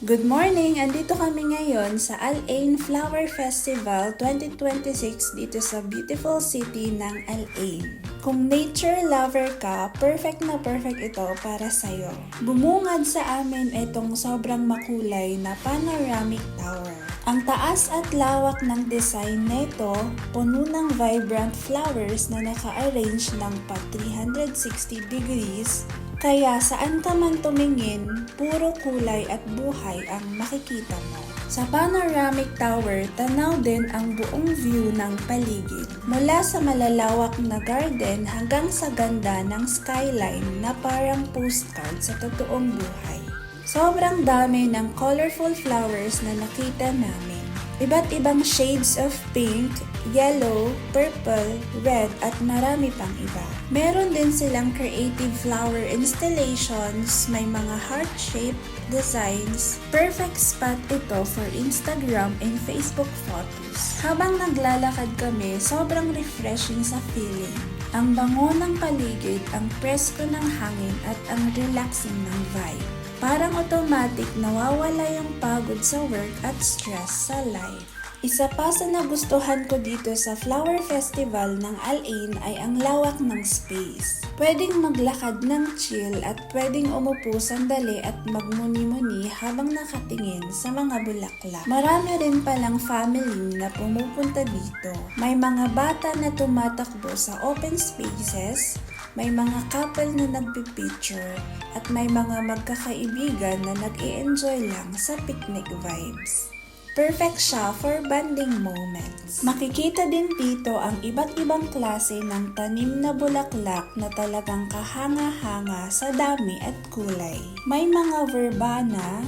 Good morning! Andito kami ngayon sa Al-Ain Flower Festival 2026 dito sa beautiful city ng Al-Ain. Kung nature lover ka, perfect na perfect ito para sa'yo. Bumungad sa amin itong sobrang makulay na panoramic tower. Ang taas at lawak ng design nito, puno ng vibrant flowers na naka-arrange ng pa 360 degrees. Kaya saan ka man tumingin, puro kulay at buhay ang makikita mo. Sa panoramic tower, tanaw din ang buong view ng paligid. Mula sa malalawak na garden hanggang sa ganda ng skyline na parang postcard sa totoong buhay. Sobrang dami ng colorful flowers na nakita namin. Iba't ibang shades of pink, yellow, purple, red at marami pang iba. Meron din silang creative flower installations, may mga heart-shaped designs. Perfect spot ito for Instagram and Facebook photos. Habang naglalakad kami, sobrang refreshing sa feeling. Ang bango ng paligid, ang presko ng hangin at ang relaxing ng vibe. Parang automatic nawawala yung pagod sa work at stress sa life. Isa pa sa nagustuhan ko dito sa Flower Festival ng Al-Ain ay ang lawak ng space. Pwedeng maglakad ng chill at pwedeng umupo sandali at magmuni-muni habang nakatingin sa mga bulaklak. Marami rin palang family na pumupunta dito. May mga bata na tumatakbo sa open spaces, may mga couple na nagpipicture, at may mga magkakaibigan na nag-i-enjoy lang sa picnic vibes. Perfect siya for bonding moments. Makikita din dito ang iba't ibang klase ng tanim na bulaklak na talagang kahanga-hanga sa dami at kulay. May mga verbena,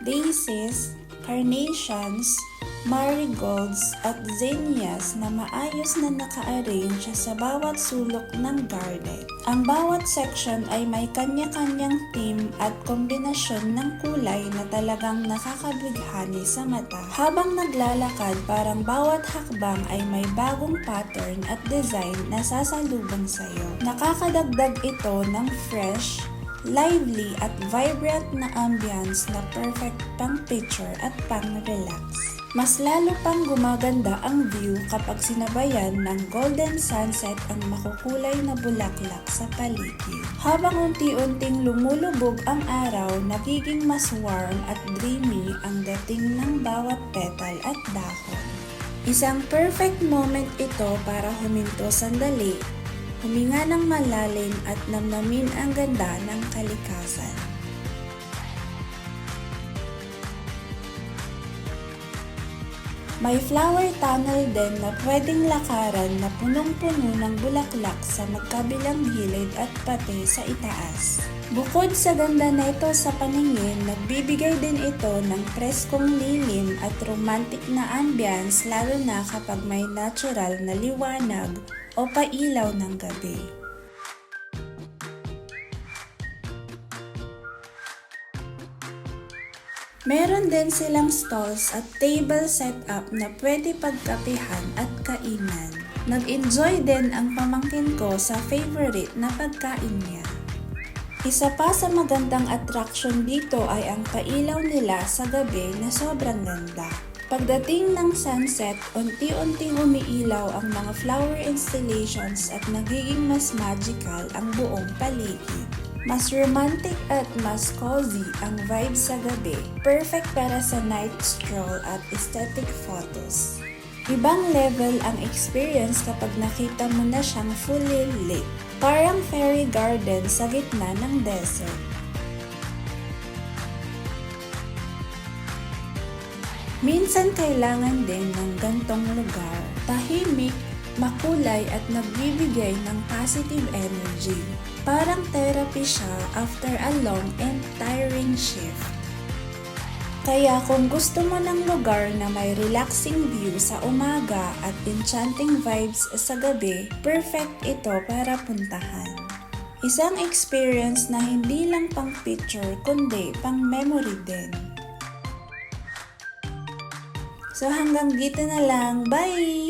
daisies, carnations, marigolds at zinnias na maayos na naka-arrange sa bawat sulok ng garden. Ang bawat section ay may kanya-kanyang theme at kombinasyon ng kulay na talagang nakakabighani sa mata. Habang naglalakad, parang bawat hakbang ay may bagong pattern at design na sasalubong sa'yo. Nakakadagdag ito ng fresh, lively at vibrant na ambience na perfect pang picture at pang relax. Mas lalo pang gumaganda ang view kapag sinabayan ng golden sunset ang makukulay na bulaklak sa paligid. Habang unti-unting lumulubog ang araw, nagiging mas warm at dreamy ang dating ng bawat petal at dahon. Isang perfect moment ito para huminto sandali, huminga ng malalim at namnamin ang ganda ng kalikasan. May flower tunnel din na pwedeng lakaran na punong-puno ng bulaklak sa magkabilang gilid at pati sa itaas. Bukod sa ganda nito sa paningin, nagbibigay din ito ng preskong lilim at romantic na ambience lalo na kapag may natural na liwanag o pailaw ng gabi. Meron din silang stalls at table setup na pwede pagkapihan at kainan. Nag-enjoy din ang pamangkin ko sa favorite na pagkain niya. Isa pa sa magandang attraction dito ay ang pailaw nila sa gabi na sobrang ganda. Pagdating ng sunset, unti-unting umiilaw ang mga flower installations at nagiging mas magical ang buong paligid. Mas romantic at mas cozy ang vibe sa gabi. Perfect para sa night stroll at aesthetic photos. Ibang level ang experience kapag nakita mo na siyang fully lit. Parang fairy garden sa gitna ng desert. Minsan kailangan din ng gantong lugar. Tahimik, makulay at nagbibigay ng positive energy. Parang therapy siya after a long and tiring shift. Kaya kung gusto mo ng lugar na may relaxing view sa umaga at enchanting vibes sa gabi, perfect ito para puntahan. Isang experience na hindi lang pang picture kundi pang memory din. So hanggang dito na lang. Bye!